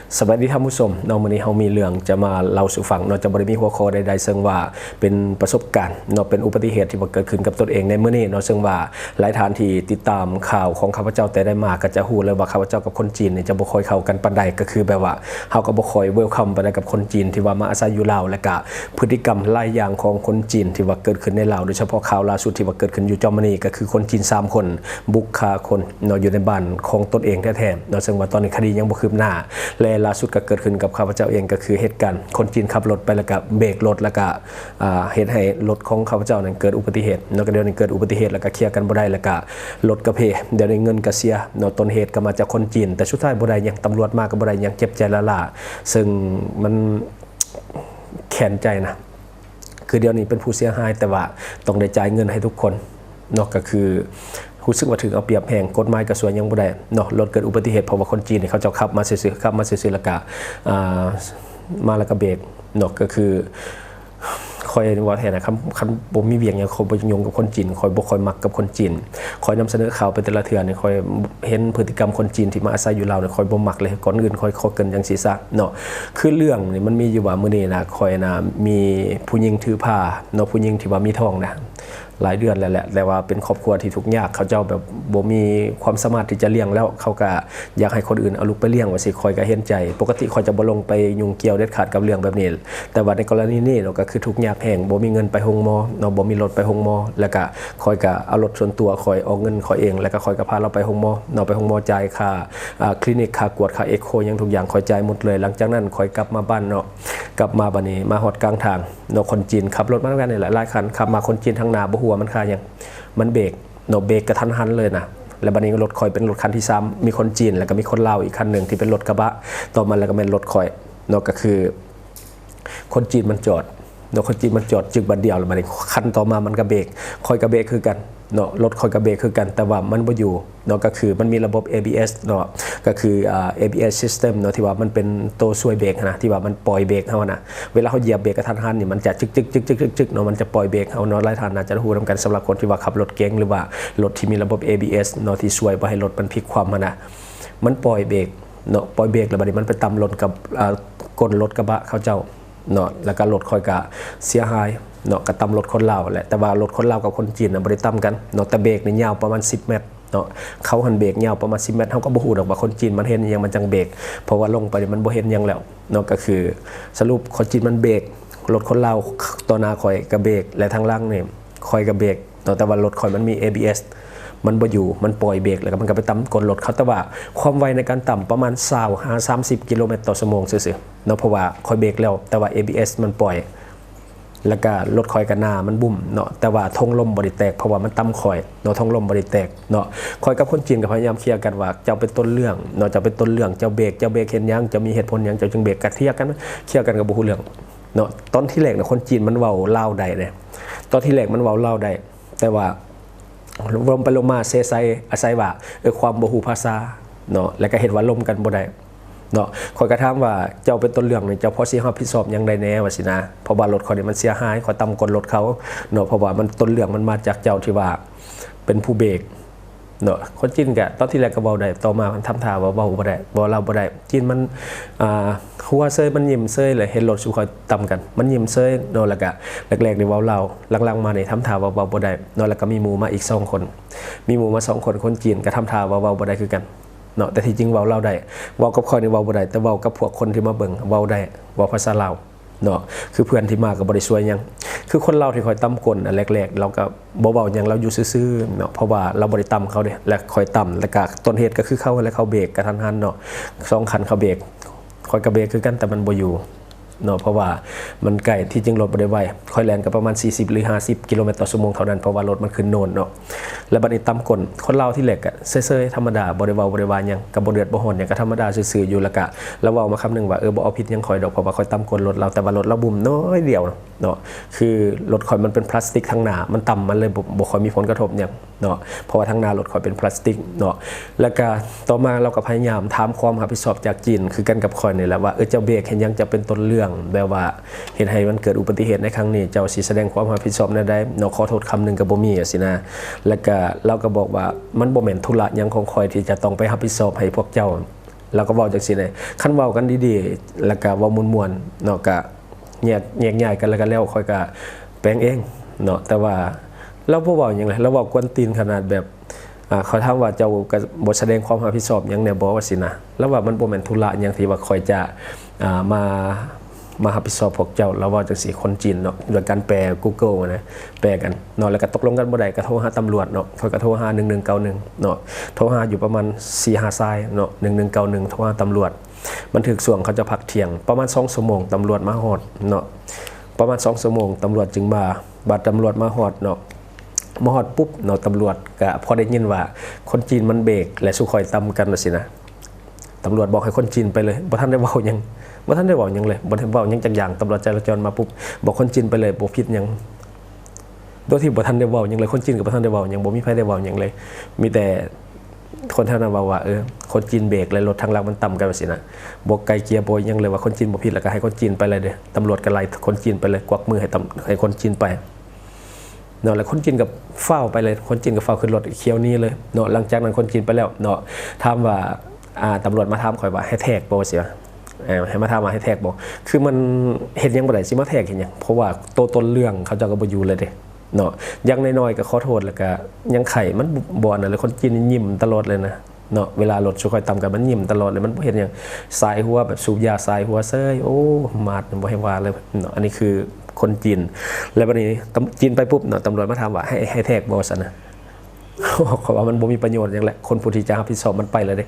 สวัสดีท่านผู้ชมเนาะมื้อนี้เฮามีเรื่องจะมาเล่าสู่ฟังเนาะจะบ่ได้มีหัวข้อใดๆซึ่งว่าเป็นประสบการณ์เนาะเป็นอุบัติเหตุที่เกิดขึ้นกับตนเองในมื้อนี้เนาะซึ่งว่าหลายท่านที่ติดตามข่าวของข้าพเจ้าแต่ได้มาก็จะฮู้เลยว่าข้าพเจ้ากับคนจีนนี่จะบ่ค่อยเข้ากันปานใดก็คือแบบว่าเฮาก็บ่ค่อยเวลคัมปานใดกับคนจีนที่ว่ามาอาศัยอยู่ลาวและก็พฤติกรรมหลายอย่างของคนจีนที่ว่าเกิดขึ้นในลาวโดยเฉพาะข่าวล่าสุดที่ว่าเกิดขึ้นอยู่จอมนีก็คือคนจีน3คนบุกฆ่าคนเนาะอยู่ในบ้านของตนเองแท้ๆเนาะซึ่งว่าตอนนี้คดียังบ่คืบหน้าและล่าสุดก็เกิดขึ้นกับข้าพเจ้าเองก็คือเหตุการณ์คนจีนขับรถไปแล้วก็เบรกรถแล้วก็เหตุให้รถของข้าพเจ้านั้นเกิดอุบัติเหตุเนาะก็เดี๋ยวนี้เกิดอุบัติเหตุแล้วก็เคลียร์กันบ่ได้แล้วก็รถกระเพเดี๋ยวนี้เงินก็เสียเนาะต้นเหตุก็มาจากคนจีนแต่สุดท้ายบ่ได้ยังตำรวจมาก็บ่ได้ยังเจ็บใจละล่ะซึ่งมันแค้นใจนะคือเดี๋ยวนี้เป็นผู้เสียหายแต่ว่าต้องได้จ่ายเงินให้ทุกคนเนาะก็คือรู้สึกว่าถึงเอาเปรียบแห่งกฎหมายกระทรวงยังบ่ได้เนาะรถเกิดอุบัติเหตุเพราะว่าคนจีนเขาจะขับมาซื่อๆขับมาซื่อๆแล้วก็มาแล้วก็เบรกเนาะก็คือคอยว่าแทนนะครับคันบ่มีเวียงยังคอยบ่ยงกับคนจีนคอยบ่คอยมักกับคนจีนคอยนำเสนอข่าวไปแต่ละเทื่อนี่คอยเห็นพฤติกรรมคนจีนที่มาอาศัยอยู่ลาวนี่คอยบ่มักเลยก่อนอื่นคอยขอเกินจังซี่ซะเนาะคือเรื่องนี่มันมีอยู่ว่ามื้อนี้นะคอยนะมีผู้หญิงถือผ้าเนาะผู้หญิงที่ว่ามีท้องนะหลายเดือนแล้วแหละแต่ว่าเป็นครอบครัวที่ทุกข์ยากเขาเจ้าแบบบ่มีความสามารถที่จะเลี้ยงแล้วเขาก็อยากให้คนอื่นเอาลูกไปเลี้ยงว่าสิคอยก็เห็นใจปกติคอยจะบ่ลงไปยุ่งเกี่ยวเด็ดขาดกับเรื่องแบบนี้แต่ว่าในกรณีนี้เราก็คือทุกข์ยากแห้งบ่มีเงินไปโรงหมอเนาะบ่มีรถไปโรงหมอแล้วก็คอยก็เอารถส่วนตัวคอยเอาเงินคอยเองแล้วก็คอยก็พาเราไปโรงหมอเนาะไปโรงหมอจ่ายค่าคลินิกค่ากวดค่าเอ็กโคยังทุกอย่างคอยจ่ายหมดเลยหลังจากนั้นคอยกลับมาบ้านเนาะกลับมาบัดนี้มาฮอดกลางทางเนาะคนจีนขับรถมากันนี่แหละหลายคันขับมาคนจีนทางหน้าบ่ฮู้ว่ามันค่าหยังมันเบรกเนาะเบรกกระทันหันเลยนะแล้วบัดนี้รถคอยเป็นรถคันที่3มีคนจีนแล้วก็มีคนลาวอีกคันนึงที่เป็นรถกระบะต่อมาแล้วก็เป็นรถคอยเนาะก็คือคนจีนมันจอดเนาะคนจีนมันจอดจึกบัดเดียวแล้วบัดนี้คันต่อมามันก็เบรกคอยก็เบรกคือกันเนาะรถคอยก็เบรกคือกันแต่ว่ามันบ่อยู่เนาะก็คือมันมีระบบ ABS เนาะก็คือABS system เนาะที่ว่ามันเป็นตัวช่วยเบรกนะที่ว่ามันปล่อยเบรกเฮานะเวลาเขาเหยียบเบรกกระทันหันนี่มันจะจึกเนาะมันจะปล่อยเบรกเฮาเนาะหลายท่านน่าจะรู้นำกันสำหรับคนที่ว่าขับรถเก๋งหรือว่ารถที่มีระบบ ABS เนาะที่ช่วยบ่ให้รถมันพลิกคว่ำนะมันปล่อยเบรกเนาะปล่อยเบรกแล้วบัดนี้มันไปตำรถกับก้นรถกระบะเขาเจ้าเนาะแล้วก็รถค่อยก็เสียหายเนาะก็ตำรถคนลาวแหละแต่ว่ารถคนลาวกับคนจีนน่ะบ่ได้ตำกันเนาะแต่เบรกนี่ยาวประมาณ10 เมตรเนาะเขาหันเบรกยาวประมาณ10 เมตรเฮาก็บ่ฮู้ดอกว่าคนจีนมันเห็นยังมันจังเบรกเพราะว่าลงไปมันบ่เห็นยังแล้วเนาะก็คือสรุปคนจีนมันเบรกรถคนลาวต่อหน้าข่อยก็เบรกและทางหลังนี่ข่อยก็เบรกเนาะแต่ว่ารถข่อยมันมี ABS มันบ่อยู่มันปล่อยเบรกแล้วก็มันก็ไปตำกลรถเขาแต่ว่าความไวในการต่ำประมาณ25-30 กิโลเมตรต่อชั่วโมงซื่อๆเนาะเพราะว่าข่อยเบรกแล้วแต่ว่า ABS มันปล่อยแล้วก็รถคอยกันหน้ามันบุ่มเนาะแต่ว่าทงลมบริแตกเพราะว่ามันต่ำคอยเนาะทงลมบริแตกเนาะคอยกับคนจีนก็พยายามเคลียร์กันว่าเจ้าเป็นต้นเรื่องเนาะเจ้าเป็นต้นเรื่องเจ้าเบรกเห็นยังจะมีเหตุผลยังเจ้าจึงเบรกกันเคลียร์กันกับบ่ฮู้เรื่องเนาะตอนที่แรกนะคนจีนมันเว้าลาวได้เนี่ยตอนที่แรกมันเว้าลาวได้แต่ว่าลมไปลมมาเซไซอาศัยว่าความบ่ฮู้ภาษาเนาะแล้วก็เห็นว่าลมกันบ่ได้เนาะคอยกระทำว่าเจ้าเป็นต้นเรื่องนี่เจ้าพอสิรับผิดชอบยังได้แน่ว่าสินะเพราะว่ารถเขานี่มันเสียหายขอตำกลรถเขาเนาะเพราะว่ามันต้นเรื่องมันมาจากเจ้าที่ว่าเป็นผู้เบรกเนาะคนจีนก็ตอนที่แรกก็เว้าได้ต่อมามันทำท่าว่าเว้าบ่ได้บ่เราบ่ได้จีนมันหัวเซยมันยิ้มเซยเลยเห็นรถสุขอยตำกันมันยิ้มเซยเนาะแล้วก็แรกๆนี่เว้าเราหลังๆมานี่ทำท่าว่าเว้าบ่ได้เนาะแล้วก็มีหมู่มาอีก2คนมีหมู่มา2คนคนจีนก็ทำท่าว่าเว้าบ่ได้คือกันเนาะแต่ที่จริงเว้าเราได้เว้ากับคอยนี่เว้าบ่ได้แต่เว้ากับพวกคนที่มาเบิ่งเว้าได้เว้าภาษาลาวเนาะคือเพื่อนที่มาก็บ่ได้ช่วยหยังคือคนเราที่คอยตำกลอันแรกๆเราก็บ่เว้าหยังเราอยู่ซื่อๆเนาะเพราะว่าเราบ่ได้ตำเขาเด้และคอยตำแล้วก็ต้นเหตุก็คือเขาและเขาเบรกกระทันหันเนาะ2คันเขาเบรกคอยก็เบรกคือกันแต่มันบ่อยู่เนาะเพราะว่ามันใกล้ที่จริงรถบ่ได้ไวค่อยแล่นก็ประมาณ40หรือ50กิโลเมตรต่อชั่วโมงเท่านั้นเพราะว่ารถมันขึ้นโน่นเนาะแล้วบัดนี้ตำกลคนเราที่แรกอ่ะเซ่ยๆธรรมดาบ่ได้เว้าบ่ได้ว่าหยังก็บ่เดือดบ่ร้อนหยังก็ธรรมดาซื่อๆอยู่แล้วก็แล้วเว้ามาคำนึงว่าบ่เอาผิดหยังข่อยดอกเพราะว่าข่อยตำกลรถเราแต่ว่ารถเราบุ่มน้อยเดียวเนาะคือรถข่อยมันเป็นพลาสติกทั้งหน้ามันต่ำมันเลยบ่ค่อยมีผลกระทบหยังเนาะเพราะว่าทั้งหน้ารถข่อยเป็นพลาสติกเนาะแล้วก็ต่อมาเราก็พยายามถามความรับผิดชอบจากจีนคือกันกับข่อยนี่แหละว่าเจ้าเบรกเห็นยังจะเป็นต้นเรื่องแบบว่าเห็นให้มันเกิดอุบัติเหตุในครั้งนี้เจ้าสิแสดงความรับผิดชอบได้เนาะขอโทษคำนึงก็บ่มีสินะแล้วก็เราก็บอกว่ามันบ่แม่นธุระหยังของข่อยที่จะต้องไปรับผิดชอบให้พวกเจ้า แล้วก็เว้าจังซี่เลยคันเว้ากันดีๆแล้วก็เว้ามวนๆเนาะก็แยกย้ายกันแล้วค่อยก็แปลงเองเนาะแต่ว่าเราบ่เว้าหยังเลยเราเว้ากวนตีนขนาดแบบเขาถามว่าเจ้าก็บ่แสดงความรับผิดชอบหยังแน่บ่ว่าสินะแล้วว่ามันบ่แม่นธุระหยังที่ว่าค่อยจะมารับผิดชอบพวกเจ้าแล้วว่าจังซี่คนจีนเนาะโดยการแปล Google นะแปลกันเนาะแล้วก็ตกลงกันบ่ได้ก็โทรหาตำรวจเนาะเขาก็โทรหา1191เนาะโทรหาอยู่ประมาณ 4-5 สายเนาะ1191โทรหาตำรวจมันถึกช่วงเขาจะพักเที่ยงประมาณ2ชั่วโมงตำรวจมาฮอดเนาะประมาณ2ชั่วโมงตำรวจจึงมาบัดตำรวจมาฮอดเนาะมาฮอดปุ๊บเนาะตำรวจก็พอได้ยินว่าคนจีนมันเบรกและสู้คอยตำกันว่าสินะตำรวจบอกให้คนจีนไปเลยบ่ทันได้เว้าหยังบ่ทันได้เว้าหยังเลยบ่ทันเว้าหยังจักอย่างตำรวจจราจรมาปุ๊บบอกคนจีนไปเลยบ่ผิดหยังโดยที่บ่ทันได้เว้าหยังเลยคนจีนก็บ่ทันได้เว้าหยังบ่มีไผได้เว้าหยังเลยมีแต่คนเท่านั้นว่าคนจีนเบรกและรถทางหลังมันต่ำกันว่าสินะบ่ไกลเกลียบ่หยังเลยว่าคนจีนบ่ผิดแล้วก็ให้คนจีนไปเลยเด้อตำรวจก็ไล่คนจีนไปเลยกวักมือให้คนจีนไปเนาะแล้วคนจีนกับเฝ้าไปเลยคนจีนกับเฝ้าขึ้นรถเขียวนี้เลยเนาะหลังจากนั้นคนจีนไปแล้วเนาะถามว่าตำรวจมาถามข่อยว่าให้แทกบ่เสียให้มาถามว่าให้แทกบ่คือมันเฮ็ดหยังบ่ได้สิมาแทกเฮ็ดหยังเพราะว่าตัวต้นเรื่องเขาเจ้าก็บ่อยู่เลยเด้เนาะอย่างน้อยๆก็ขอโทษแล้วก็ยังไข่มันบ่อันนั้นเลยคนจีนยิ้มตลอดเลยนะเนาะเวลารถสุค่อยต่ำกันมันยิ้มตลอดเลยมันบ่เฮ็ดหยังสายหัวแบบสูบยาสายหัวเซยโอ้มาดบ่ให้ว่าเลยเนาะอันนี้คือคนจีนแล้วบัดนี้จีนไปปุ๊บเนาะตำรวจมาถามว่าให้แทกบ่ซั่นนะเขาว่ามันบ่มีประโยชน์หยังแหละคนผู้ที่จะรับผิดชอบมันไปแล้วเด้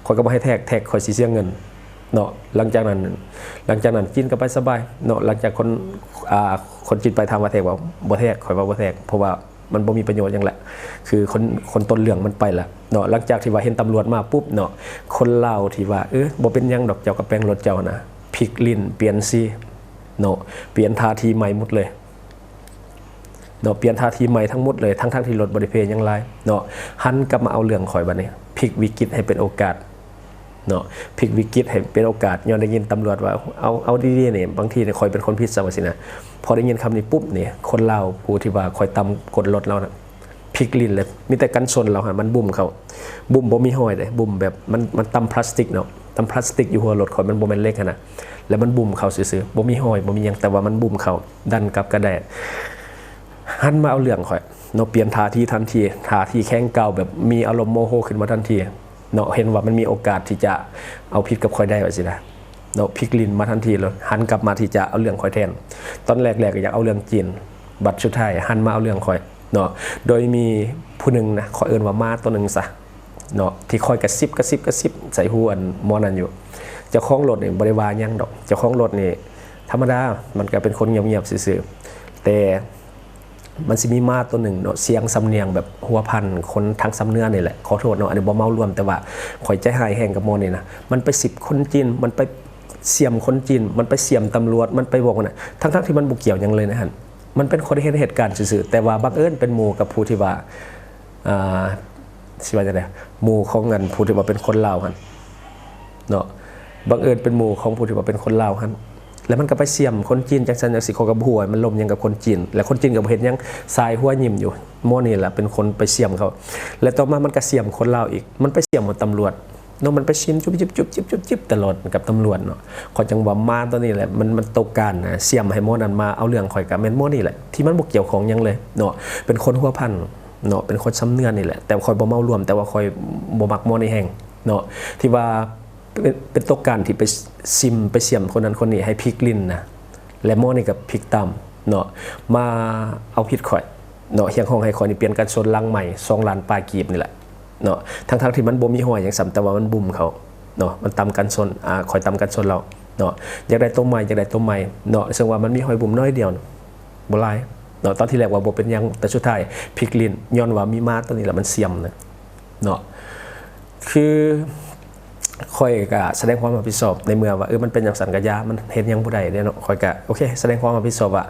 ข่อยก็บ่ให้แทกข่อยสิเสียเงินเนาะหลังจากนั้นจีนก็ไปสบายเนาะหลังจากคนจีนไปทำว่าแทกว่าบ่แทกข่อยว่าบ่แทกเพราะว่ามันบ่มีประโยชน์หยังแหละคือคนต้นเรื่องมันไปละเนาะหลังจากที่ว่าเห็นตำรวจมาปุ๊บเนาะคนลาวที่ว่าบ่เป็นหยังดอกเจ้าก็แปลงรถเจ้านะพลิกลิ้นเปลี่ยนสีเนาะเปลี่ยนท่าทีใหม่หมดเลยเนาะเปลี่ยนท่าทีใหม่ทั้งหมดเลยทั้งที่รถบ่ได้เพยังไรเนาะหันกลับมาเอาเรื่องข่อยบัดนี้พลิกวิกฤตให้เป็นโอกาสเนาะพลิกวิกฤตให้เป็นโอกาสย้อนได้ยินตำรวจว่าเอาดีๆนี่บางทีเนี่ยคอยเป็นคนผิดซะว่าสินะพอได้ยินคำนี้ปุ๊บเนี่ยคนลาวผู้ที่ว่าคอยตำกดรถเรานะพลิกลิ้นเลยมีแต่กันชนเราฮะมันบุ่มเขาบุ่มบ่มีห้อยเลยบุ่มแบบมันตำพลาสติกเนาะตำพลาสติกอยู่หัวรถข่อยมันบ่แม่นเล็กขนาดแล้วมันบุ่มเขาซื่อๆบ่มีห้อยบ่มีหยังแต่ว่ามันบุ่มเขาดันกลับกระแดดหันมาเอาเรื่องข่อยเนาะเปลี่ยนท่าทีทันทีท่าทีแข็งเก่าแบบมีอารมณ์โมโหขึ้นมาทันทีเนาะเห็นว่ามันมีโอกาสที่จะเอาผิดกับข่อยได้ว่าสินะเนาะพลิกลิ้นมาทันทีเลยหันกลับมาที่จะเอาเรื่องข่อยแทนตอนแรกๆก็อยากเอาเรื่องจีนบัดสุดท้ายหันมาเอาเรื่องข่อยเนาะโดยมีผู้นึงนะขอเอิ้นว่ามาตัวนึงซะเนาะที่คอยกระซิบใส่หูอันมอนั่นอยู่เจ้าของรถนี่บ่ได้ว่าหยังดอกเจ้าของรถนี่ธรรมดามันก็เป็นคนเงียบๆซื่อๆแต่มันสิมีมาตัวหนึ่งเนาะเสียงสำเนียงแบบหัวพันคนทางสำเนื้อนี่แหละขอโทษเนาะอันนี้บ่เมารวมแต่ว่าข่อยใจหายแห้งกับมอนี่นะมันไป10คนจีนมันไปเสียมคนจีนมันไปเสียมตำรวจมันไปบอกน่ะทั้งที่มันบ่เกี่ยวหยังเลยนะฮะมันเป็นคนที่เห็นเหตุการณ์ซื่อๆแต่ว่าบังเอิญเป็นหมู่กับผู้ที่ว่าสิว่าจังได๋หมู่ของเงินผู้ที่ว่าเป็นคนลาวหั่นเนาะบังเอิญเป็นหมู่ของผู้ที่ว่าเป็นคนลาวหั่นแล้วมันก็ไปเสียมคนจีนจังซั่นจังสิเขาก็บ่ฮู้มันล้มยังกับคนจีนแล้วคนจีนก็บ่เฮ็ดหยังสายหัวยิ้มอยู่หม้อนี่แหละเป็นคนไปเสียมเขาแล้วต่อมามันก็เสียมคนลาวอีกมันไปเสียมกับตำรวจเนาะมันไปชิมจุบตลอดกับตำรวจเนาะขอจังว่ามาตัวนี้แหละมันตกการนะเสียมให้หม้อนั้นมาเอาเรื่องข่อยกับแม่นหม้อนี่แหละที่มันบ่เกี่ยวของหยังเลยเนาะเป็นคนหัวพันเนาะเป็นคนซ้ำเนื้อนี่แหละแต่ข่อยบ่เมารวมแต่ว่าข่อยบ่มักหม้อนี่แฮงเนาะที่ว่าเป็นตกการที่ไปซิมไปเสียมคนนั้นคนนี้ให้พลิกลิ้นนะและหม้อนี่กับพลิกตำเนาะมาเอาผิดข่อยเนาะเฮียงห้องให้ข่อยนี่เปลี่ยนการชนลังใหม่2ล้านปลายกีบนี่แหละเนาะทั้งที่มันบ่มีห้อยอย่างซ้ำแต่ว่ามันบุ่มเขาเนาะมันตำกันชนข่อยตำกันชนเราเนาะอยากได้ต้มใหม่เนาะซึ่งว่ามันมีห้อยบุ่มน้อยเดียวบ่หลายเนาะตอนที่แรกว่าบ่เป็นหยังแต่สุดท้ายพลิกลิ้นย้อนว่ามีมาตัวนี้แหละมันเสียมนะเนาะคือค่อยก็แสดงความรับผิดชอบในเมื่อว่ามันเป็นอย่างสันกะยามันเฮ็ดหยังบ่ได้เด้เนาะค่อยก็โอเคแสดงความรับผิดชอบว่า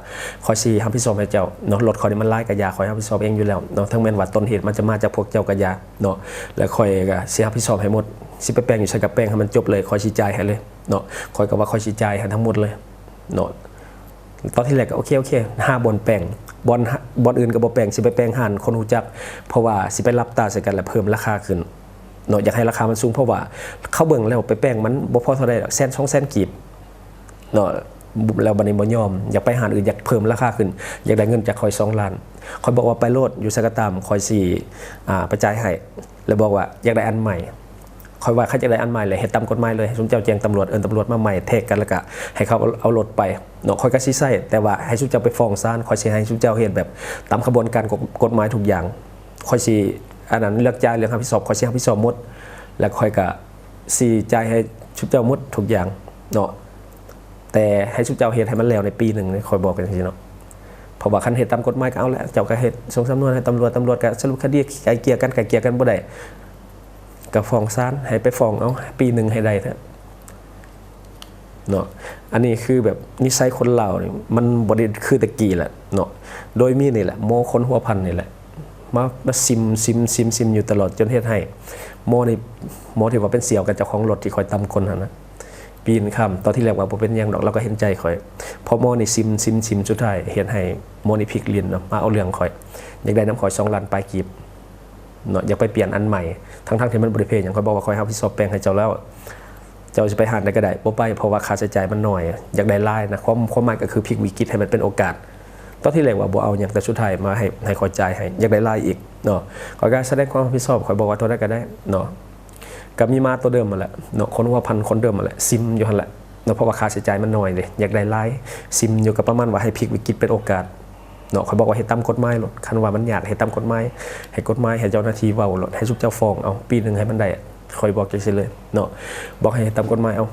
ค่อยสิรับผิดชอบให้เจ้าเนาะรถค่อยนี่มันหลายกะยาค่อยรับผิดชอบเองอยู่แล้วเนาะทั้งแม่นว่าต้นเหตุมันจะมาจากพวกเจ้ากะยาเนาะแล้วค่อยก็สิรับผิดชอบให้หมดสิไปแปลงอยู่ใส่กับแปลงให้มันจบเลยค่อยสิจ่ายให้เลยเนาะค่อยก็ว่าค่อยสิจ่ายให้ทั้งหมดเลยเนาะตอนที่แรกก็โอเค5บ่อนแปลงบ่อนอื่นก็บ่แปลงสิไปแปลงห่านคนรู้จักเพราะว่าสิไปรับตาใส่กันแล้วเพิ่มราคาขึ้น เนาะอยากให้ราคามันสูงเพราะว่าเขาเบิ่งแล้วไปแป้งมันบ่พอเท่าใดแสน2แสนกีบเนาะแล้วบัดนี้บ่ยอมอยากไปหาอื่นอยากเพิ่มราคาขึ้นอยากได้เงินจากคอย2ล้านคอยบอกว่าไปโลดอยู่ไสก็ตามคอยสิไปจ่ายให้แล้วบอกว่าอยากได้อันใหม่คอยว่าเขาจะได้อันใหม่เลยเฮ็ดตามกฎหมายเลยให้สมเจ้าแจ้งตำรวจตำรวจมาใหม่เทคกันแล้วก็ให้เขาเอารถไปเนาะคอยก็สิใช้แต่ว่าให้สมเจ้าไปฟ้องศาลคอยสิให้สมเจ้าเฮ็ดแบบตามกระบวนการกฎหมายทุกอย่างคอยสิอันนั้นเลือกจ่ายเรื่องรับผิดชอบคอยสิรับผิดชอบหมดแล้วคอยก็สิจ่ายให้สมเจ้าหมดทุกอย่างเนาะแต่ให้สมเจ้าเฮ็ดให้มันแล้วในปีนึงคอยบอกกันจังซี่เนาะเพราะว่าคันเฮ็ดตามกฎหมายก็เอาแล้วเจ้าก็เฮ็ดส่งสำนวนให้ตำรวจก็สรุปคดีไกลเกลี่ยกันบ่ได้กับฟ้องศาลให้ไปฟ้องเอาปีนึงให้ได้เถอะเนาะอันนี้คือแบบนิสัยคนลาวนี่มันบ่ได้คือตะกี้แหละเนาะโดยมีนี่แหละโมคนหัวพันนี่แหละมาซิมอยู่ตลอดจนเฮ็ดให้โมที่ว่าเป็นเสี่ยวกับเจ้าของรถที่คอยตำคนหั่นนะปีนข้ามตอนที่แรกว่าบ่เป็นหยังดอกเราก็เห็นใจข่อยพอโมนี่ซิมสุดท้ายเฮ็ดให้โมนี่พลิกลิ้นเนาะมาเอาเรื่องข่อยอยากได้น้ำข่อย2ล้านปลายกีบเนาะอยากไปเปลี่ยนอันใหม่ทั้งที่มันบริเพณอย่างเขาบอกว่าคอยรับผิดชอบแปลงให้เจ้าแล้วเจ้าจะไปหาได้ก็ได้บ่ไปเพราะว่าค่าใช้จ่ายมันน้อยอยากได้ลายนะความหมายก็คือพลิกวิกฤตให้มันเป็นโอกาสตอนที่แรกว่าบ่เอาอย่างแต่สุดท้ายมาให้คอยจ่ายให้อยากได้ลายอีกเนาะคอยก็แสดงความรับผิดชอบคอยบอกว่าตัวได้ก็ได้เนาะก็มีมาตัวเดิมมาแหละเนาะคนว่าพันคนเดิมมาแหละซิมอยู่หั่นแหละเนาะเพราะว่าค่าใช้จ่ายมันน้อยเลยอยากได้ลายซิมอยู่กับประมาณว่าให้พลิกวิกฤตเป็นโอกาสเนาะเขาบอกว่าให้ตามกฎหมายหลดคันว่ามันยากให้ตามกฎหมายให้กฎหมายให้เจ้าหน้าที่เว้าหลดให้สุบเจ้าฟ้องเอาปีนึงให้มันได้คอยบอกจังซี่เลยเนาะบอกให้ตามกฎหมายเอา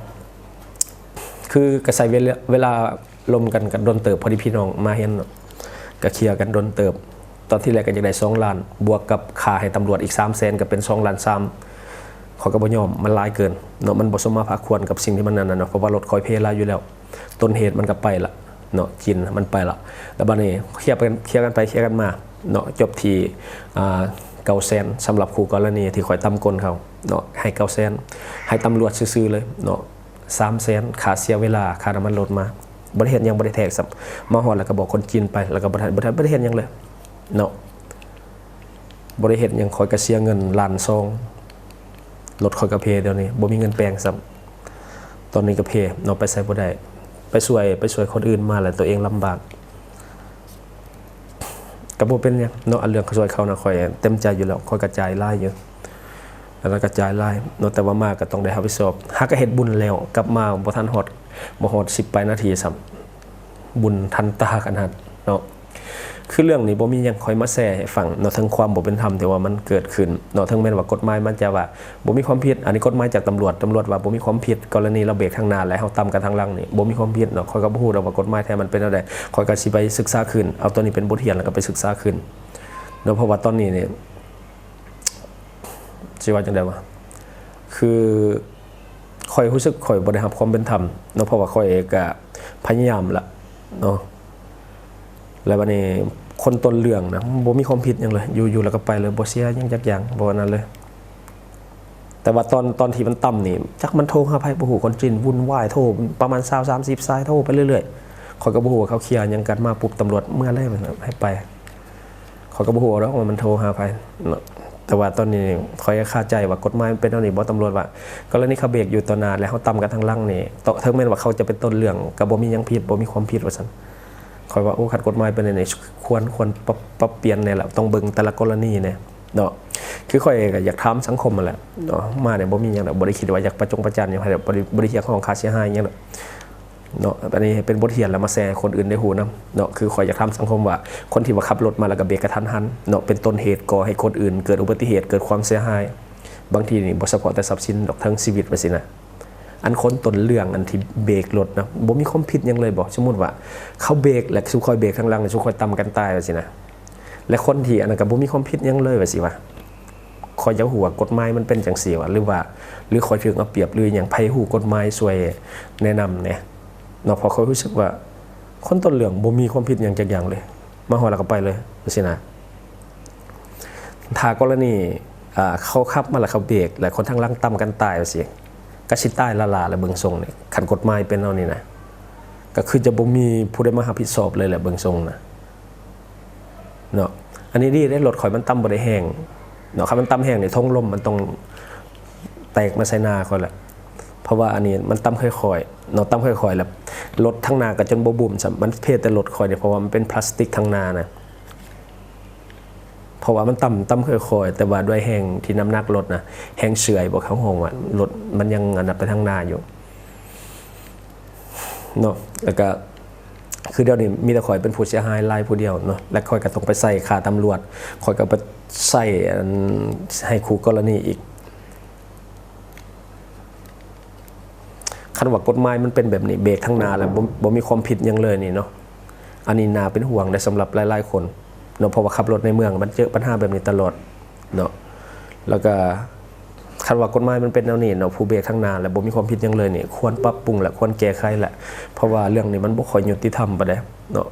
คือกระใส่เวลาลมกันโดนเติบพอดีพี่น้องมาเห็นเนาะก็เคลียร์กันโดนเติบตอนที่แรกก็อยากได้2ล้านบวกกับค่าให้ตำรวจอีก300,000ก็เป็น2ล้าน3เขาก็บ่ยอมมันหลายเกินเนาะมันบ่สมมาพาควรกับสิ่งที่มันนั่นน่ะเนาะเพราะว่ารถคอยเพลาอยู่แล้วต้นเหตุมันก็ไปละเนาะจินมันไปละแล้วบัดนี้เคลียร์กันไปเคลียร์กันมาเนาะจบที่900,000สำหรับคู่กรณีที่คอยตำกลเขาเนาะให้900,000ให้ตำรวจซื่อๆเลยเนาะ300,000ค่าเสียเวลาค่าน้ำมันรถมาบ่ได้เฮ็ดหยังบ่ได้แทกซับมาฮอดแล้วก็บอกคนจีนไปแล้วก็บ่ได้เฮ็ดหยังเลยเนาะบ่ได้เฮ็ดหยังคอยก็เสียเงินล้าน2รถคอยก็เพเดี๋ยวนี้บ่มีเงินแปลงซับตอนนี้ก็เพเนาะไปใส่บ่ได้ไปช่วยคนอื่นมาแล้วตัวเองลำบากก็บ่เป็นหยังเนาะอันเรื่องช่วยเขานะค่อยเต็มใจอยู่แล้วค่อยกระจายรายอยู่แล้วกระจายรายเนาะแต่ว่ามาก็ต้องได้รับผิดชอบหากก็เฮ็ดบุญแล้วกลับมาบ่ทันฮอด10ไปนาทีซ้ำบุญทันตาขนาดเนาะคือเรื่องนี้บ่มีหยังค่อยมาแชร์ให้ฟังเนาะทั้งความบ่เป็นธรรมที่ว่ามันเกิดขึ้นเนาะทั้งแม้ว่ากฎหมายมันจะว่าบ่มีความผิดอันนี้กฎหมายจากตำรวจว่าบ่มีความผิดกรณีเราเบรกทางหน้าแล้วเฮาตามกันทางหลังนี่บ่มีความผิดเนาะค่อยก็บ่ฮู้ดอกว่ากฎหมายแท้มันเป็นจังได๋ค่อยก็สิไปศึกษาขึ้นเอาตัวนี้เป็นบทเรียนแล้วก็ไปศึกษาขึ้นเนาะเพราะว่าตอนนี้นี่สิว่าจังได๋วะคือค่อยรู้สึกค่อยบ่ได้รับความเป็นธรรมเนาะเพราะว่าค่อยก็พยายามละเนาะแล้วบัดนี้คนต้นเรื่องนะบ่มีความผิดหยังเลยอยู่แล้วก็ไปเลยบ่เสียหยังจักอย่างบ่นั้นเลยแต่ว่าตอนที่มันต่ำนี่จักมันโทรหาไผบ่ฮู้คนจีนวุ่นวายโทรประมาณ20 30สายโทรไปเรื่อยๆข้อยก็บ่ฮู้ว่าเขาเคลียร์หยังกันมาปุ๊บตำรวจเมื่อไรให้ไปข้อยก็บ่ฮู้ดอกว่ามันโทรหาไผเนาะแต่ว่าตอนนี้ข้อยก็คาใจว่ากฎหมายมันเป็นเท่านี้บ่ตำรวจว่ากรณีเขาเบรกอยู่ต่อหน้าแล้วเฮาต่ำกันทางหลังนี่ถึงแม้ว่าเขาจะเป็นต้นเรื่องก็บ่มีหยังผิดบ่มีความผิดว่าซั่นคอยว่าโอ้ขัดกฎหมายเป็นในควรปรับเปลี่ยนเนี่ยแหละต้องเบิ่งแต่ละกรณีเนี่ยเนาะคือค่อยก็อยากถามสังคมมาแหละเนาะมาเนี่ยบ่มีหยังดอกบ่ได้คิดว่าอยากประจานหยังให้บ่ได้เรียกของค่าเสียหายหยังดอกเนาะอันนี้เป็นบทเรียนแล้วมาแชร์คนอื่นได้ฮู้นำเนาะคือค่อยอยากถามสังคมว่าคนที่ว่าขับรถมาแล้วก็เบรกกระทันหันเนาะเป็นต้นเหตุก่อให้คนอื่นเกิดอุบัติเหตุเกิดความเสียหายบางทีนี่บ่เฉพาะแต่ทรัพย์สินดอกทั้งชีวิตว่าสินะอันคนต้นเรื่องอันที่เบรกรถนะบ่มีความผิดยังเลยบอกสมมุติว่าเขาเบรกแล้วสุคอยเบรกข้างหลังสุคอยตำกันตายว่าสินะและคนที่อันนั้นก็บ่มีความผิดยังเลยว่าสิว่าคอยจะฮู้ว่ากฎหมายมันเป็นจังซี่ว่าหรือคอยถึงเอาเปรียบหรือหยังไผฮู้กฎหมายช่วยแนะนำเนี่ยเนาะพอเขารู้สึกว่าคนต้นเรื่องบ่มีความผิดหยังจักอย่างเลยมาฮอดแล้วก็ไปเลยว่าสินะถ้ากรณีเขาขับมาแล้วเขาเบรกแล้วคนทางหลังตำกันตายว่าสิก็สิใต้ละแล้วเบิ่งทรงนี่ขันกฎหมายเป็นเอานี่นะก็คือจะบ่มีผู้ใดมารับผิดชอบเลยแหละเบิ่งทรงนะเนาะอันนี้ดีได้รถข่อยมันต่ำบ่ได้แห้งเนาะคันมันต่ำแห้งนี่ทงลมมันต้อง แตกมาใส่หน้าค่อยละเพราะว่าอันนี้มันตั้มค่อยๆเนาะตั้มค่อยๆแล้วรถทั้งหน้าก็จนบ่บุ่มมันเพศแต่รถค่อยเนี่ยเพราะว่ามันเป็นพลาสติกทั้งหน้านะเพราะว่ามันตั้มค่อยๆแต่ว่าด้วยแห้งที่น้ำหนักรถนะแห้งเฉื่อยบอกเขาห้องว่ารถมันยังอันนั้นไปทางหน้าอยู่เนาะแล้วก็คือเดี๋ยวนี้มีแต่ข่อยเป็นผู้เสียหายรายผู้เดียวเนาะและข่อยก็ต้องไปใส่ค่าตำรวจข่อยก็ไปใส่ให้คู่กรณีอีกคันว่ากฎหมายมันเป็นแบบนี้เบรกทั้งนาแล้วบ่มีความผิดยังเลยนี่เนาะอันนี้นาเป็นห่วงได้สำหรับหลายๆคนเนาะเพราะว่าขับรถในเมืองมันเจอปัญหาแบบนี้ตลอดเนาะแล้วก็คันว่ากฎหมายมันเป็นแนวนี้เนาะผู้เบรกทั้งนาแล้วบ่มีความผิดยังเลยนี่ควรปรับปรุงและควรแก้ไขแหละเพราะว่าเรื่องนี้มันบ่ค่อยยุติธรรมปานใดเนาะ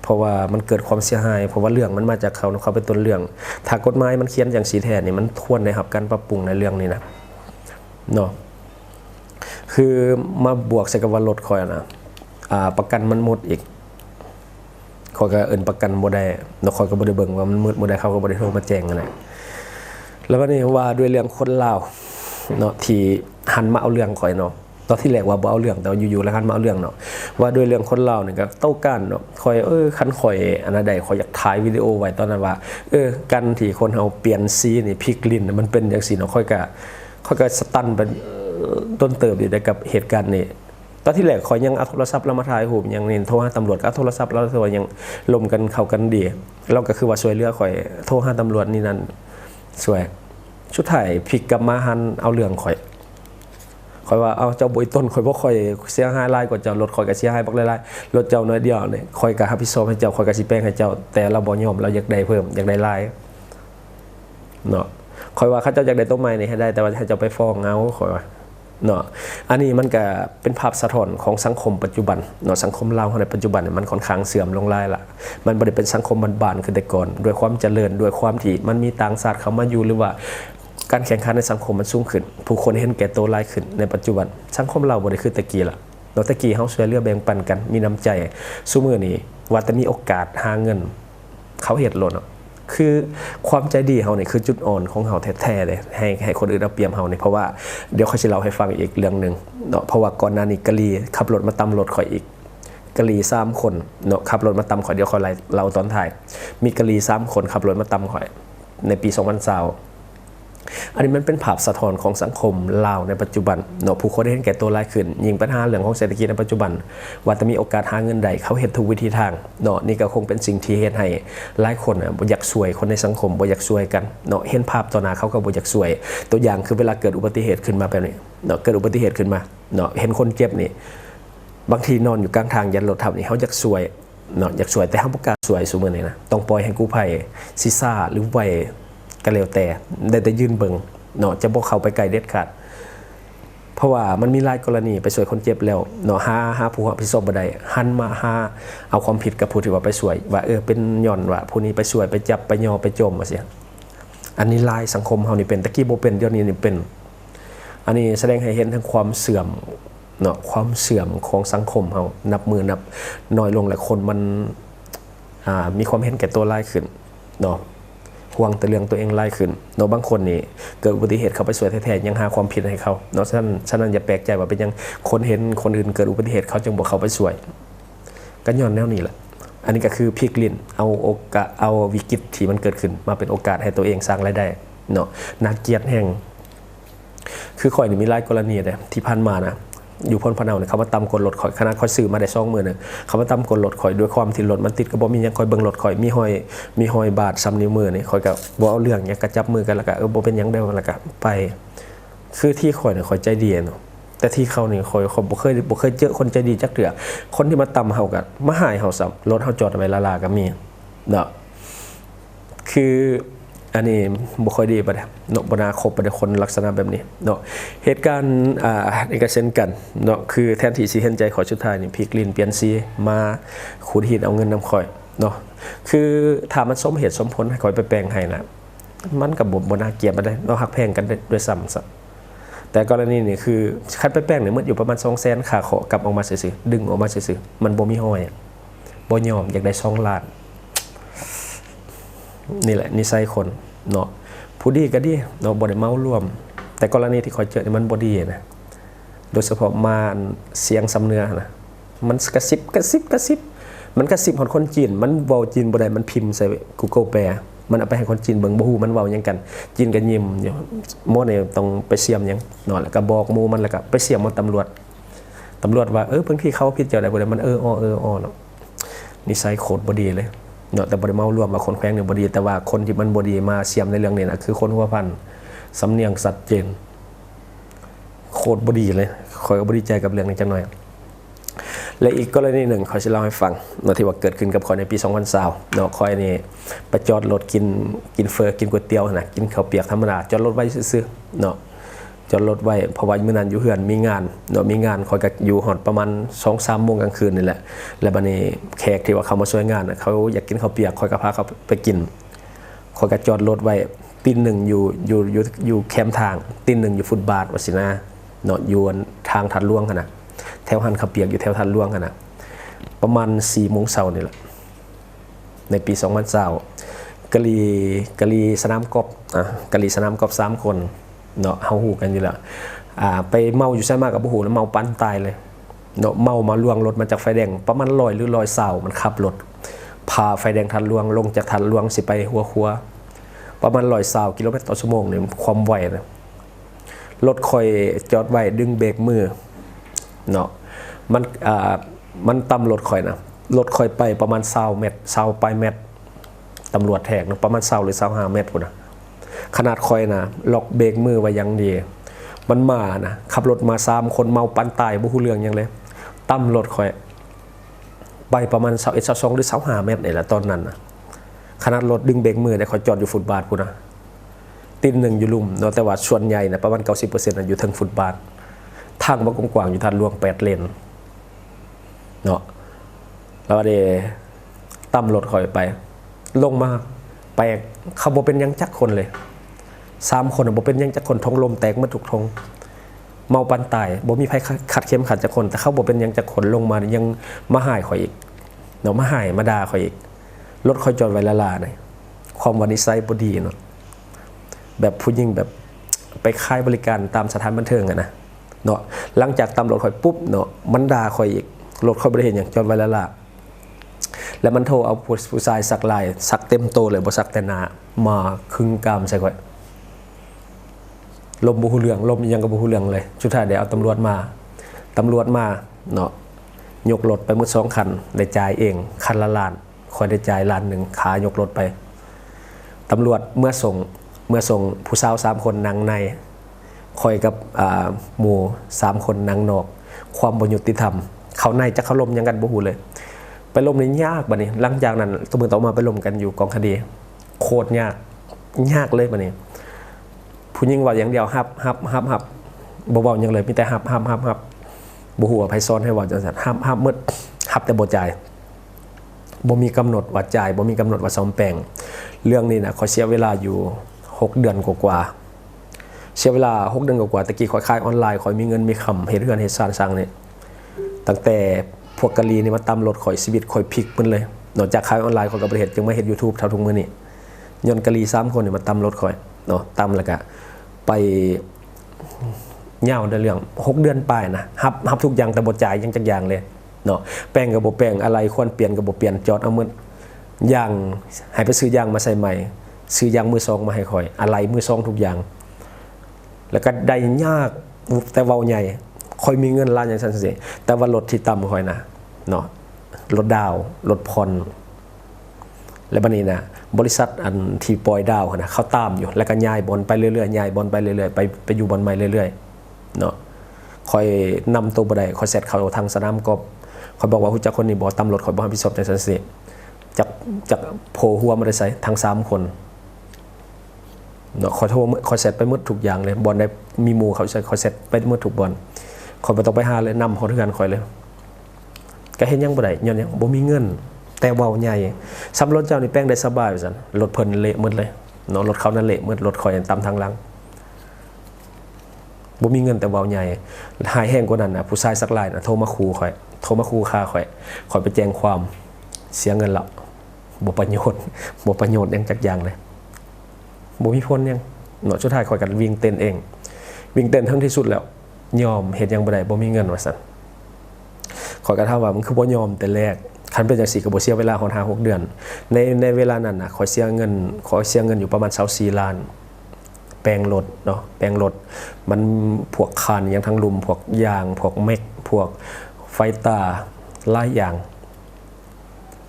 เพราะว่ามันเกิดความเสียหายเพราะว่าเรื่องมันมาจากเขาเป็นต้นเรื่องถ้ากฎหมายมันเขียนอย่างสีแท้นี่มันควรได้รับการปรับปรุงในเรื่องนี้นะเนาะคือมาบวกใส่กับว่ารถคอยนะประกันมันหมดอีกคอยก็เอิ้นประกันบ่ได้เนาะคอยก็บ่ได้เบิ่งว่ามันมืดบ่ได้เขาก็บ่ได้โทรมาแจ้งกันนะแล้วก็นี่ว่าด้วยเรื่องคนลาวเนาะที่หันมาเอาเรื่องคอยเนาะตอนที่แรกว่าบ่เอาเรื่องแต่อยู่ๆแล้วหันมาเอาเรื่องเนาะว่าด้วยเรื่องคนลาวนี่ก็โต้กันเนาะคอยคันคอยอันนั้นใดคอยอยากถ่ายวิดีโอไว้ตอนนั้นว่ากันที่คนเฮาเปลี่ยนสีนี่พลิกลิ้นมันเป็นจังซี่เนาะคอยก็สตันไปต้นเติบอยู่ได้กับเหตุการณ์นี้ตอนที่แรกคอยยังเอาโทรศัพท์เรามาถ่ายรูปยังนี่โทรหาตำรวจก็เอาโทรศัพท์เราตัวยังลมกันเข้ากันดีเราก็คือว่าช่วยเหลือคอยโทรหาตำรวจนี่นั่นช่วยชุดถ่ายพลิกกลับมาหันเอาเรื่องคอยว่าเอาเจ้าบอยต้นคอยบ่คอยเสียหายหลายกว่าเจ้ารถคอยก็เสียหายบักหลายๆรถเจ้าน้อยเดียวนี่คอยก็รับผิดชอบให้เจ้าคอยก็สิแป้งให้เจ้าแต่เราบ่ยอมเราอยากได้เพิ่มอยากได้หลายเนาะคอยว่าเขาเจ้าอยากได้ต้นไม้นี่ให้ได้แต่ว่าให้เจ้าไปฟ้องเอาคอยว่าเนาะอันนี้มันก็เป็นภาพสะท้อนของสังคมปัจจุบันเนาะสังคมลาวในปัจจุบันมันค่อนข้างเสื่อมลงหลายละมันบ่ได้เป็นสังคมบ้านๆคือแต่ก่อนด้วยความเจริญด้วยความที่มันมีต่างชาติเข้ามาอยู่หรือว่าการแข่งขันในสังคมมันสูงขึ้นผู้คนเห็นแก่ตัวหลายขึ้นในปัจจุบันสังคมเราบ่ได้คือแต่กี้ละเนาะแต่กี้เฮาช่วยเหลือแบ่งปันกันมีน้ำใจซุมื้อนี้ว่าแต่มีโอกาสหาเงินเขาเฮ็ดโลดเนาะคือความใจดีเฮานี่คือจุดอ่อนของเฮาแท้ๆเลยให้คนอื่นเอาเปรียบเฮานี่เพราะว่าเดี๋ยวเขาสิเล่าให้ฟังอีกเรื่องนึงเนาะเพราะว่าก่อนหน้านี้กะลีขับรถมาตำรถข่อยอีกกะลี3คนเนาะขับรถมาตำข่อยเดี๋ยวข่อยเล่าตอนท้ายมีกะลี3คนขับรถมาตำข่อยในปี2020อันนี้มันเป็นภาพสะท้อนของสังคมลาวในปัจจุบันเนาะผู้คนเห็นแก่ตัวหลายขึ้นยิ่งปัญหาเรื่องของเศรษฐกิจในปัจจุบันว่าจะมีโอกาสหาเงินใดเขาเฮ็ดทุกวิธีทางเนาะนี่ก็คงเป็นสิ่งที่เฮ็ดให้หลายคนบ่อยากช่วยคนในสังคมบ่อยากช่วยกันเนาะเห็นภาพต่อหน้าเขาก็บ่อยากช่วยตัวอย่างคือเวลาเกิดอุบัติเหตุขึ้นมาแบบนี้เนาะเกิดอุบัติเหตุขึ้นมาเนาะเห็นคนเจ็บนี่บางทีนอนอยู่กลางทางยันรถทับนี่เขาอยากช่วยเนาะอยากช่วยแต่เขาบ่กล้าช่วยซุมื้อนี้นะต้องปล่อยให้กู้ภัยซิซ่าหรือไวก็แล้วแต่ได้แต่ยืนเบิ่งเนาะจะบ่เข้าไปไกลเด็ดขาดเพราะว่ามันมีหลายกรณีไปช่วยคนเจ็บแล้วเนาะหาผู้รับผิดชอบบ่ได้หันมาหาเอาความผิดกับผู้ที่ว่าไปช่วยว่าเป็นย้อนว่าผู้นี้ไปช่วยไปจับไปย่อไปโจมว่าซี่อันนี้หลายสังคมเฮานี่เป็นตะกี้บ่เป็นเดี๋ยวนี้นี่เป็นอันนี้แสดงให้เห็นถึงความเสื่อมเนาะความเสื่อมของสังคมเฮานับมือนับน้อยลงและคนมันมีความเห็นแก่ตัวหลายขึ้นเนาะห่วงแต่เรื่องตัวเองไล่ขึ้นเนาะบางคนนี่เกิดอุบัติเหตุเขาไปช่วยแท้ๆยังหาความผิดให้เขาเนาะฉะนั้นอย่าแปลกใจว่าเป็นยังคนเห็นคนอื่นเกิดอุบัติเหตุเขาจึงบอกเขาไปช่วยกันย้อนแนวนี้แหละอันนี้ก็คือพลิกลิ้นเอาโอกาสเอาวิกฤตที่มันเกิดขึ้นมาเป็นโอกาสให้ตัวเองสร้างรายได้เนาะน่าเกลียดแห่งคือข่อยนี่มีหลายกรณีเลยที่ผ่านมานะอยู่พ้นพะเนาเนี่ยเขามาตำกลรถข่อยขนาดข่อยซื้อมาได้20,000นึงเขามาตำกลรถข่อยด้วยความที่รถมันติดก็บ่มีหยังข่อยเบิ่งรถข่อยมีห้อยบาดซ้ำนิ้วมือนี่ข่อยก็บ่เอาเรื่องหยังก็จับมือกันแล้วก็บ่เป็นหยังได้แล้วก็ไปคือที่ข่อยเนี่ยข่อยใจดีเนาะแต่ที่เขานี่ข่อยบ่เคยเจอคนใจดีจักเทื่อคนที่มาตำเฮาก็มาหายเฮาซ้ำรถเฮาจอดไว้ลาๆก็มีเนาะคืออันนี้บ่ค่อยดีปะเนาะบ่น่าคบบ่ได้คนลักษณะแบบนี้เนาะเหตุการณ์นี่ก็เช่นกันเนาะคือแทนที่สิเห็นใจขอสุดท้ายนี่พลิกลิ้นเปลี่ยนสีมาขูดหินเอาเงินนำข่อยเนาะคือถ้ามันสมเหตุสมผลให้ข่อยไปแปลงให้นะมันก็บ่น่าเกลียดบ่ได้เนาะฮักแพงกันด้วยซ้ำซะแต่กรณีนี่คือคันไปแป้งเนี่ยมันอยู่ประมาณ200,000ค่าขอกลับออกมาซื่อๆดึงออกมาซื่อๆมันบ่มีห้อยบ่ยอมอยากได้2 ล้านนี่แหละนิสัยคนเนาะ ผู้ดีก็ดีเนาะบ่ได้เมารวมแต่กรณีที่คอยเจอนี่มันบ่ดีนะโดยเฉพาะมาเสียงสำเนือนะมันกระซิบมันกระซิบของคนจีนมันเว้าจีนบ่ได้มันพิมพ์ใส่ Google แปลมันเอาไปให้คนจีนเบิ่งบ่ฮู้มันเว้าหยังกันจีนก็ยิ้มอยู่โมนี่ต้องไปเสียมหยังเนาะแล้วก็บอกหมู่มันแล้วก็ไปเสียมมันตำรวจว่าบางทีเขาผิดเจ้าได้บ่ได้มันอ้อเนาะนิสัยโคตรบ่ดีเลยเนาะแต่บ่ได้เมารวมว่าคนแขวงนี่บ่ดีแต่ว่าคนที่มันบ่ดีมาเสียมในเรื่องนี้น่ะคือคนหัวพันสำเนียงชัดเจนโคตรบ่ดีเลยข่อยก็บ่ดีใจกับเรื่องนี้จังหน่อยและอีกกรณีหนึ่งข่อยสิเล่าให้ฟังเนาะที่ว่าเกิดขึ้นกับข่อยในปี2020เนาะข่อยนี่ไปจอดรถกินเฟอกินก๋วยเตี๋ยวน่ะกินข้าวเปียกธรรมดาจอดรถไว้ซื่อๆเนาะจอดรถไว้เพราะว่ามื้อนั้นอยู่เฮือนมีงานเนาะมีงานข่อยก็อยู่ฮอดประมาณ 2-3 โมงกลางคืนนี่แหละแล้วบัดนี้แขกที่ว่าเขามาช่วยงานเขาอยากกินข้าวเปียกข่อยก็พาเขาไปกินข่อยก็จอดรถไว้ตีนหนึ่งอยู่แคมทางตีนหนึ่งอยู่ฟุตบาทว่าสินะเนาะอยู่ทางทัดล่วงกันนะแถวหันข้าวเปียกอยู่แถวทัดล่วงกันนะประมาณ4 โมงเช้านี่แหละในปี2020กะลีสนามกอล์ฟกะลีสนามกอล์ฟ3 คนเนาะเฮาฮู้กันอยู่แล้วไปเมาอยู่ใช่มากกับบ่ฮู้แล้วเมาปั้นตายเลยเนาะเมามาล่วงรถมาจากไฟแดงประมาณ100หรือ120มันขับรถพาไฟแดงทัดล่วงลงจากทัดล่วงสิไปหัวคัวประมาณ120 กิโลเมตรต่อชั่วโมงนี่ความไวนะรถคอยจอดไว้ดึงเบรกมือเนาะมันตำรถคอยนะรถคอยไปประมาณ20 เมตร20ปลายเมตรตำรวจแทกนะประมาณ20หรือ25 เมตรพุ่นนะขนาดคอยนะล็อกเบรกมือไว้ยังดีมันมานะขับรถมา3 คนเมาปั้นตายบ่ฮู้เรื่องยังเลยตำรถคอยไปประมาณ21 22หรือ25 เมตรนี่แหละตอนนั้นนะขนาดรถดึงเบรกมือได้คอยจอดอยู่ฟุตบาทพุ่นนะตีนหนึ่งอยู่ลุ่มเนาะแต่ว่าส่วนใหญ่นะประมาณ 90% น่ะอยู่ทางฟุตบาททางบ่กว้างๆอยู่ทางลวง8 เลนเนาะแล้วได้ตำรถคอยไปลงมาแปลกเขาบ่เป็นยังจักคนเลย3 คนบ่เป็นยังจักคนท้องลมแตกหมดทุกทงเมาปันตายบ่มีไผขัดเข็มขัดจักคนแต่เขาบ่เป็นยังจักคนลงมายังมาหายข่อยอีกเนาะมาหายมาด่าข่อยอีกรถข่อยจอดไว้ละลาหน่อยความว่านิสัยบ่ดีเนาะแบบผู้หญิงแบบไปค่ายบริการตามสถานบันเทิงอะนะเนาะหลังจากตำรวจข่อยปุ๊บเนาะมันด่าข่อยอีกรถข่อยบ่ได้เห็นหยังจอดไว้ละลาแล้วมันโทรเอาผู้ชายสักลายสักเต็มโตเลยบ่สักแต่หน้ามาครึ่งกามใส่ข่อยลมบ่ฮู้เรื่องลมยังก็บ่ฮู้เรื่องเลยสุดท้ายได้เอาตำรวจมาเนาะยกรถไปมื้อ2 คันได้จ่ายเองคันละล้านข่อยได้จ่ายล้านนึงขายกรถไปตำรวจเมื่อส่งผู้สาว3 คนนั่งในข่อยกับหมู่3 คนนั่งนอกความบ่ยุติธรรมเขาในจะเขาลมยังกันบ่ฮู้เลยไปลมนี่ยากบัดนี้หลังจากนั้นตัวมือต่อมาไปลมกันอยู่กองคดีโคตรยากเลยบัดนี้ผู้หญิงว่าอย่างเดียวฮับบ่เว้าหยังเลยมีแต่ฮับบ่ฮู้ว่าไผซ้อนให้ว่าจังซั่นฮับหมดฮับแต่บ่จ่ายบ่มีกำหนดว่าจ่ายบ่มีกำหนดว่าซ่อมแปลงเรื่องนี้นะขอเสียเวลาอยู่6 เดือนกว่าเสียเวลา6 เดือนกว่าตะกี้ขอยขายออนไลน์ขอยมีเงินมีคำเฮ็ดเฮือนเฮ็ดซ่านสร้างนี่ตั้งแต่พวกกะลีนี่มาตำรถข่อยชีวิตข่อยพลิกมันเลยนอกจากขายออนไลน์ข่อยก็บ่ได้เฮ็ดจึงมาเฮ็ด YouTube เท่าทุกมื้อนี้ย้อนกะลี3 คนนี่มาตำรถข่อยเนาะตำแล้วก็ไปยาวในเรื่อง6 เดือนปลายนะฮับทุกอย่างแต่บ่จ่ายยังจักอย่างเลยเนาะแป้งก็บ่แป้งอะไรควรเปลี่ยนก็บ่เปลี่ยนจอดเอาหมดยางให้ไปซื้อยางมาใส่ใหม่ซื้อยางมือ2มาให้ข่อยอะไรมือ2ทุกอย่างแล้วก็ได้ยากแต่เว้าใหญ่ค่อยมีเงินล้านอย่างซั่นสิแต่ว่ารถที่ต่ำค่อยนะเนาะรถดาวรถผ่อนและบัดนี้นะบริษัทอันที่ปล่อยดาวนะเขาตามอยู่แล้วก็ย้ายบอลไปเรื่อยๆย้ายบอลไปเรื่อยๆไปอยู่บอลใหม่เรื่อยๆเนาะค่อยนำตัวบ่ได้ค่อยเซตเขาทางสนามกอล์ฟค่อยบอกว่าฮู้จักคนนี้บ่ตำรวจค่อยบ่รับผิดชอบจังซั่นสิจากโผล่หัวมาได้ใส่ทั้ง3 คนเนาะขอเซตไปหมดทุกอย่างเลยบอลได้มีหมู่เขาใช้ขอเซตไปหมดทุกบอลขอยบ่ต้องไปหาเลยนำเขาเทือนข่อยเลยก็เฮ็ดหยังบ่ได้ย้อนหยังบ่มีเงินแต่เว้าใหญ่ซ้ำรถเจ้านี่แป้งได้สบายว่าซั่นรถเพิ่นเละหมดเลยเนาะรถเขานั่นเละหมดรถข่อยตามทางหลังบ่มีเงินแต่เว้าใหญ่หายแห้งกว่านั้นน่ะผู้ชายสักหลายน่ะโทรมาขู่ข่อฆ่าข่อยไปแจ้งความเสียเงินละบ่ประโยชน์หยังจักอย่างเลยบ่มีผลหยัง เนาะสุดท้ายข่อยก็วิ่งเต้นเองวิ่งเต้นทั้งที่สุดแล้วยอมเฮ็ดหยังบ่ได้บ่มีเงินว่าซั่นข่อยก็ถามว่ามันคือบ่ยอมแต่แรกคันเป็นจังซี่ก็บ่เสียเวลาฮอด5-6 เดือนในเวลานั้นน่ะข่อยเสียเงินอยู่ประมาณ24ล้านแปลงรถเนาะแปลงรถมันพวกคานอย่างทั้งลุมพวกยางพวกเม็กพวกไฟตาหลายอย่าง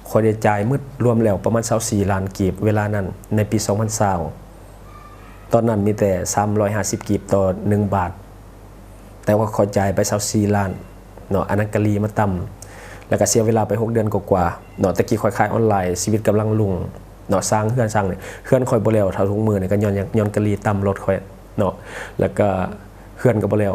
ข่อยได้จ่ายหมดรวมแล้วประมาณ24ล้านกีบเวลานั้นในปี2020ตอนนั้นมีแต่350กีบต่อ1บาทแต่ว่าข่อยจ่ายไป24ล้านเนาะอันนั้นก็ลีมาต่ำแล้วก็เสียเวลาไป6เดือนกว่าๆเนาะตะกี้ข่อยขายออนไลน์ชีวิตกำลังรุ่งเนาะสร้างเฮือนสร้างนี่เฮือนข่อยบ่แล้วเท่าทุกมื้อนี่ก็ย้อนกะลีต่ำรถข่อยเนาะแล้วก็เฮือนก็บ่แล้ว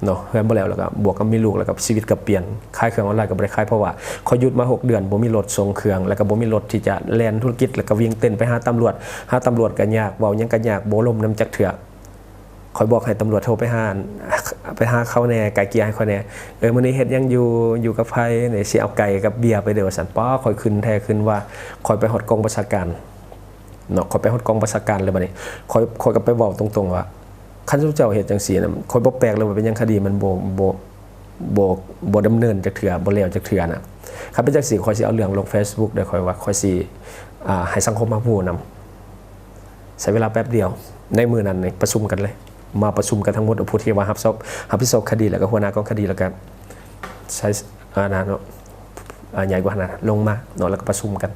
เนาะเฮือนบ่แล้วแล้วก็บวกกับมีลูกแล้วก็ชีวิตก็เปลี่ยนขายเครื่องออนไลน์ก็บ่ได้ขายเพราะว่าข่อยหยุดมา6เดือนบ่มีรถส่งเครื่องแล้วก็บ่มีรถที่จะแล่นธุรกิจแล้วก็วิ่งเต้นไปหาตำรวจก็ยากเว้าหยังก็ยากบ่ล่มนำจักเทื่อข่อยบอกให้ตำรวจโทรไปหาเขาแน่ไก่เกลียให้ข่อยแน่มื้อนี้เฮ็ดหยังอยู่กับไผนี่สิเอาไก่กับเบียร์ไปเด้อว่าซั่นป้าข่อยขึ้นว่าข่อยไปฮอดกองประชาการเนาะข่อยไปฮอดกองประชาการเลยบัดนี้ข่อยก็ไปเว้าตรงๆว่าคันเจ้าเฮ็ดจังซี่น่ะข่อยบ่แปลกเลยว่าเป็นหยังคดีมันบ่ดำเนินจักเทื่อบ่แล้วจักเทื่อน่ะคันเป็นจังซี่ข่อยสิเอาเรื่องลง Facebook ได้ข่อยว่าข่อยสิให้สังคมมาพูดนำใช้เวลาแป๊บเดียวในมื้อนั้นนี่ประชุมกันเลยมาประชุมกันทั้งหมดผู้ที่ว่ารับผิดชอบคดีแล้วก็หัวหน้ากองคดีแล้วก็ใช้นะเนาะใหญ่กว่านั้นลงมาเนาะแล้วก็ประชุมกัน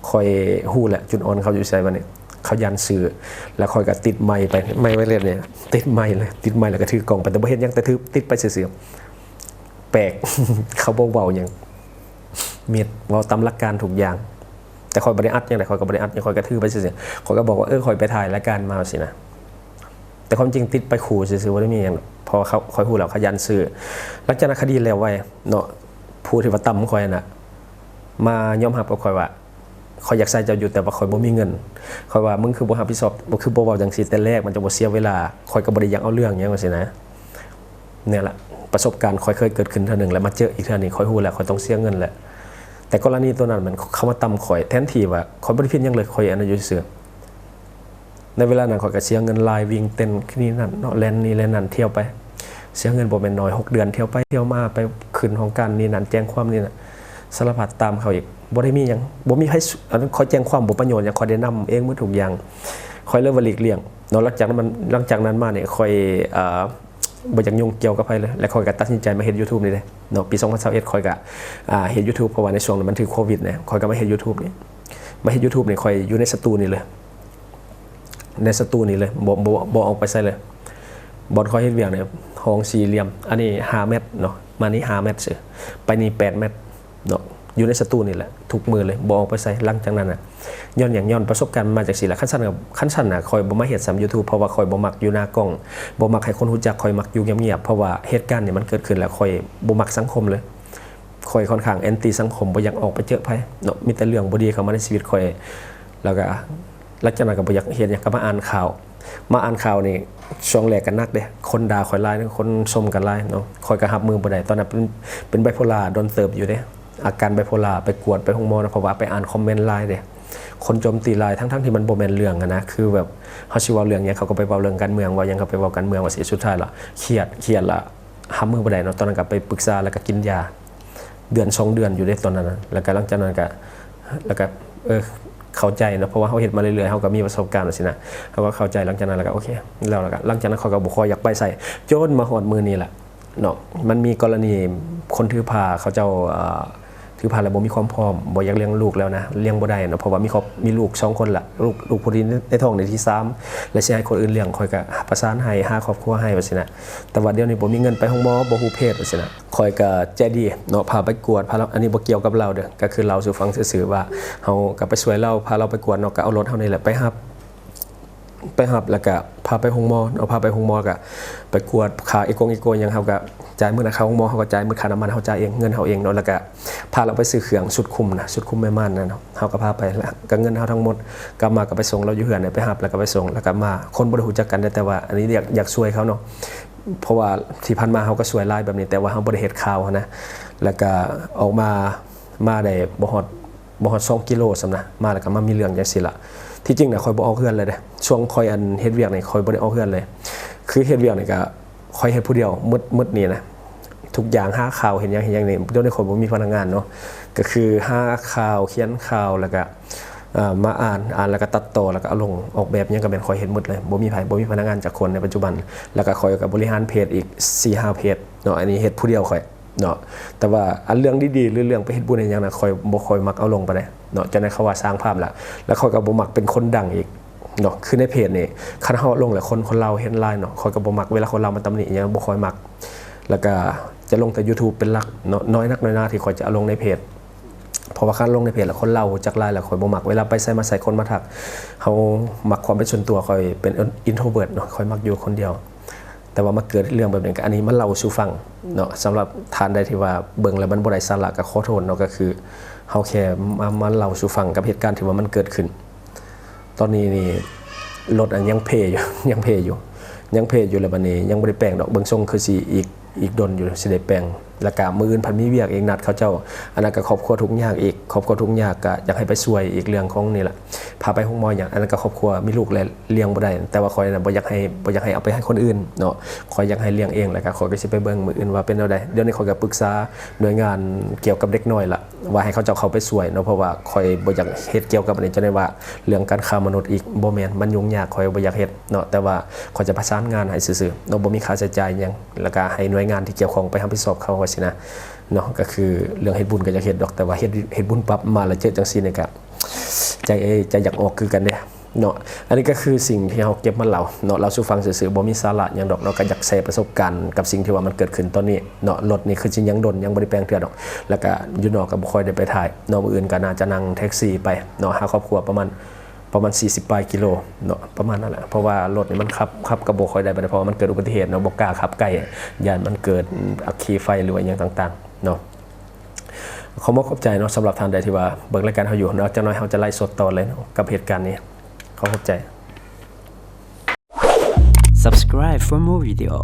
คอยฮู้แหละจุดอ่อนเขาอยู่ไสบัดนี้เขายันสื่อแล้วคอยก็ติดไมค์ไปไมค์ไว้เรื่อยเนี่ยติดไมค์แล้วก็ถือกล่องไปแต่บ่เฮ็ดหยังแต่ถือติดไปซื่อๆแปลก เขาบ่เว้าหยังเมียดเว้าตามหลักการทุกอย่างแต่คอยบ่ได้อัดหยังได้คอยก็บ่ได้อัดหยังคอยก็ถือไปซื่อๆคอยก็บอกว่าคอยไปถ่ายรายการมาสินะแต่ความจริงติดไปขู่ซื่อๆว่าได้มีอย่างพอเขาคอยฮู้แล้วขยันซื้อหลังจากนั้นคดีแล้วไว้เนาะผู้ที่ว่าต่ำคอยน่ะมายอมรับกับคอยว่าคอยอยากใส่เจ้าอยู่แต่ว่าคอยบ่มีเงินคอยว่ามึงคือบ่รับผิดชอบบ่คือบ่เว้าจังซี่แต่แรกมันจะบ่เสียเวลาคอยก็บ่ได้อยากเอาเรื่องหยังว่าซี่นะเนี่ยล่ะประสบการณ์คอยเคยเกิดขึ้นเทื่อนึงแล้วมาเจออีกเทื่อนี้คอยฮู้แล้วคอยต้องเสียเงินแหละแต่กรณีตัวนั้นมันเข้ามาต่ำคอยแทนที่ว่าคอยบ่ได้ผิดหยังเลยคอยอันนั้นอยู่ซื่อในเวลานั้นข่อยก็เสียเงินลายวิ่งเต้นนี่นั่นเนาะแล่นนี่แล่นนั่นเที่ยวไปเสียเงินบ่แม่นน้อย6เดือนเที่ยวไปเที่ยวมาไปขึ้นของการนี่นั่นแจ้งความนี่น่ะสารพัดตามเขาอีกบ่ได้มีหยังบ่มีให้อันนั้นข่อยแจ้งความบ่ประโยชน์หยังข่อยได้นำเองหมดทุกอย่างข่อยเลยว่าหลีกเลี่ยงเนาะหลังจากนั้นมาเนี่ยข่อยบ่อยากยุ่งเกี่ยวกับไผเลยและข่อยก็ตัดสินใจมาเฮ็ด YouTube นี่เด้เนาะปี2021ข่อยก็เฮ็ด YouTube เพราะว่าในช่วงนั้นมันถึงโควิดเนี่ยข่อยก็มาเฮ็ด YouTube นี่มาเฮ็ด YouTube นี่ข่อยอยู่ในสตูนี่เลยในสตูนี่เลยบ่ออกไปใส่เลยบอลคอยเฮ็ดเวียงเนี่ยห้องสี่เหลี่ยมอันนี้5เมตรเนาะมานี่5เมตรซื่อไปนี่8เมตรเนาะอยู่ในสตูนี่แหละทุกมือเลยบ่ออกไปใส่หลังจากนั้นน่ะย้อนประสบการณ์มาจากสิล่ะขั้นสั้นน่ะคอยบ่มาเฮ็ดซ้ำ YouTube เพราะว่าคอยบ่มักอยู่หน้ากล้องบ่มักให้คนรู้จักคอยมักอยู่เงียบๆเพราะว่าเหตุการณ์นี่มันเกิดขึ้นแล้วคอยบ่มักสังคมเลยคอยค่อนข้างแอนตี้สังคมบ่อยากออกไปเจอไผเนาะมีแต่เรื่องบ่ดีเข้ามาในชีวิตคอยแล้วก็หลังจากนั้นก็บ่อยากเห็นอยากก็มาอ่านข่าวนี่ช่วงแรกกันนักเด้คนด่าข่อยหลายคนชมกันหลายเนาะข่อยก็รับมือบ่ได้ตอนนั้นเป็นไบโพล่าโดนเติบอยู่เด้อาการไบโพล่าไปกวดไปห้องหมอนะเพราะว่าไปอ่านคอมเมนต์หลายเด้คนโจมตีหลายทั้งที่มันบ่แม่นเรื่องนะคือแบบเฮาสิเว้าเรื่องหยังเขาก็ไปเว้าเรื่องการเมืองว่าหยังเขาไปเว้าการเมืองว่าสิสุดท้ายล่ะเครียดล่ะรับมือบ่ได้เนาะตอนนั้นก็ไปปรึกษาแล้วก็กินยาเดือน2เดือนอยู่เด้ตอนนั้นแล้วก็หลังจากนั้นก็แล้วก็เข้าใจนะเพราะว่าเขาเห็นมาเรื่อยๆเขาก็มีประสบการณ์สินะเขาก็เข้าใจหลังจากนั้นแล้วก็โอเคแล้วก็หลังจากนั้นเขาก็บอกว่าอยากไปใส่จนมาหอดมือนี่แหละเนาะมันมีกรณีคนถือผ้าเขาเจ้าถือผ้าแล้วบ่มีความพร้อมบ่อยากเลี้ยงลูกแล้วนะเลี้ยงบ่ได้เนาะเพราะว่ามีลูก2คนละลูกผู้ที่ในท้องในที่3และสิให้คนอื่นเลี้ยงค่อยก็ประสานให้หาครอบครัวให้ว่าสินะแต่ว่าเดี๋ยวนี้บ่มีเงินไปโรงหมอบ่ฮู้เพศว่าสินะค่อยก็ใจดีเนาะพาไปกวดพาอันนี้บ่เกี่ยวกับเราเด้อก็คือเราสู่ฟังซื่อๆว่าเฮาก็ไปช่วยเราพาเราไปกวดเนาะก็เอารถเฮานี่แหละไปรับแล้วก็พาไปโรงหมอเอาพาไปโรงหมอก็ไปกวดค่าอีโกยังเฮาก็จ่ายมื้อนะค่าโรงหมอเฮาก็จ่ายมื้อค่าน้ำมันเฮาจ่ายเองเงินเฮาเองเนาะแล้วก็พาเราไปซื้อเครื่องชุดคุมแม่ม่านนั่นเนาะเฮาก็พาไปแล้วก็เงินเฮาทั้งหมดกลับมาก็ไปส่งเราอยู่เฮือนเนี่ยไปรับแล้วก็ไปส่งแล้วก็มาคนบ่ได้รู้จักกันแต่ว่าอันนี้อยากช่วยเขาเนาะเพราะว่าที่ผ่านมาเฮาก็ช่วยหลายแบบนี้แต่ว่าเฮาบ่ได้เฮ็ดข่าวนะแล้วก็ออกมาได้บ่ฮอด บ่ฮอด2กิโลซำนะมาแล้วก็มามีเรื่องจังซี่ล่ะที่จริงน่ะข่อยบ่ออกเฮือนเลยเด้ช่วงข่อยอันเฮ็ดเวียกนี่ข่อยบ่ได้ออกเฮือนเลยคือเฮ็ดเวียกนี่ก็ข่อยเฮ็ดผู้เดียวมืดนี่นะทุกอย่างหาข่าวเห็นอย่างนี่เดี๋ยวนี้ข่อยบ่มีพนักงานเนาะก็คือหาข่าวเขียนข่าวแล้วก็มาอ่านแล้วก็ตัดต่อแล้วก็เอาลงออกแบบยังก็เป็นข่อยเฮ็ดหมดเลยบ่มีพนักงานจักคนในปัจจุบันแล้วก็ข่อยก็บริหารเพจอีก 4-5 เพจเนาะอันนี้เฮ็ดผู้เดียวข่อยเนาะแต่ว่าอันเรื่องดีๆหรือเรื่องไปเฮ็ดบุญอีหยังน่ะข่อยบ่ค่อยมักเอาลงไปได้เนาะจังได๋เขาว่าสร้างภาพแล้วข่อยก็บ่มักเป็นคนดังอีกเนาะคือในเพจนี่คันเฮาลงแล้วคนเราเห็นหลายเนาะข่อยก็บ่มักเวลาคนเรามาตำหนิอีหยังบ่ค่อยมักแล้วก็จะลงแต่ YouTube เป็นหลักเนาะน้อยนักน้อยหน้าที่ข่อยจะเอาลงในเพจเพราะว่าคันลงในเพจแล้วคนเราจักหลายแล้วข่อยบ่มักเวลาไปใส่มาใส่คนมาทักเฮามักความเป็นส่วนตัวข่อยเป็น introvert เนาะข่อยมักอยู่คนเดียวแต่ว่ามาเกิดเรื่องแบบนี้ก็อันนี้มันเล่าสู่ฟังเนาะสำหรับทานใดที่ว่าเบิ่งแล้วมันบ่ได้สาระก็ขอโทษเนาะก็คือเฮาแค่มาเล่าสู่ฟังกับเหตุการณ์ที่ว่ามันเกิดขึ้นตอนนี้นี่รถอันยังเพอยู่ ยังเพอยู่แล้วบัดนี้ยังบ่ได้แปลงดอกเบิ่งทรงคือสิอีกดนอยู่สิได้แปลงแล้วก็มื้ออื่นพันมีเวียกเองนัดเขาเจ้าอันนั้นก็ครอบครัวทุกอย่างอีกครอบครัวทุกอย่างก็อยากให้ไปช่วยอีกเรื่องของนี่แหละพาไปโรงหมออย่างอันนั้นก็ครอบครัวมีลูกแล้วเลี้ยงบ่ได้แต่ว่าข่อยน่ะบ่อยากให้เอาไปให้คนอื่นเนาะข่อยอยากให้เลี้ยงเองแล้วก็ข่อยก็สิไปเบิ่งมื้ออื่นว่าเป็นแนวใดเดี๋ยวนี้ข่อยก็ปรึกษาหน่วยงานเกี่ยวกับเด็กน้อยล่ะว่าให้เขาเจ้าเข้าไปช่วยเนาะเพราะว่าข่อยบ่อยากเฮ็ดเกี่ยวกับอันนี้จังได๋ว่าเรื่องการค้ามนุษย์อีกบ่แม่นมันยุ่งยากข่อยบ่อยากเฮ็ดเนาะแต่ว่าข่อยจะประสานงานให้ซื่อๆเนาะบ่มีค่าใช้จ่ายหยังแล้วก็ให้หน่วยงานที่เกี่ยวข้องไปรับผิดชอบเขาว่าสินะเนาะก็คือเรื่องเฮ็ดบุญก็อยากเฮ็ดดอกแต่ว่าเฮ็ดบุญปั๊บมาแล้วเจอจังซี่นี่ก็ใจอยากออกคือกันเด้เนาะอันนี้ก็คือสิ่งที่เฮาเก็บมาเล่าเนาะเราสู่ฟังซื่อๆบ่มีสาระหยังดอกเนาะก็อยากแชร์ประสบการณ์กับสิ่งที่ว่ามันเกิดขึ้นตอนนี้เนาะรถนี่คือสิยังดนยังบ่ได้แปลงเทื่อดอกแล้วก็อยู่นอกก็บ่ค่อยได้ไปถ่ายเนาะมื้ออื่นก็น่าจะนั่งแท็กซี่ไปเนาะหาครอบครัวประมาณ40ปลายกิโลเนาะประมาณนั้นแหละเพราะว่ารถนี่มันขับก็บ่ค่อยได้เพราะว่ามันเกิดอุบัติเหตุเนาะบ่กล้าขับใกล้ย่านมันเกิดอัคคีไฟหรือว่าหยังต่างๆเนาะขอบใจเนาะสำหรับท่านใดที่ว่าเบิ่งรายการเฮาอยู่เนาะจักหน่อยเฮาจะไล่สดต่อเลยกับเหตุการณ์นี้ขอบใจ Subscribe for more video.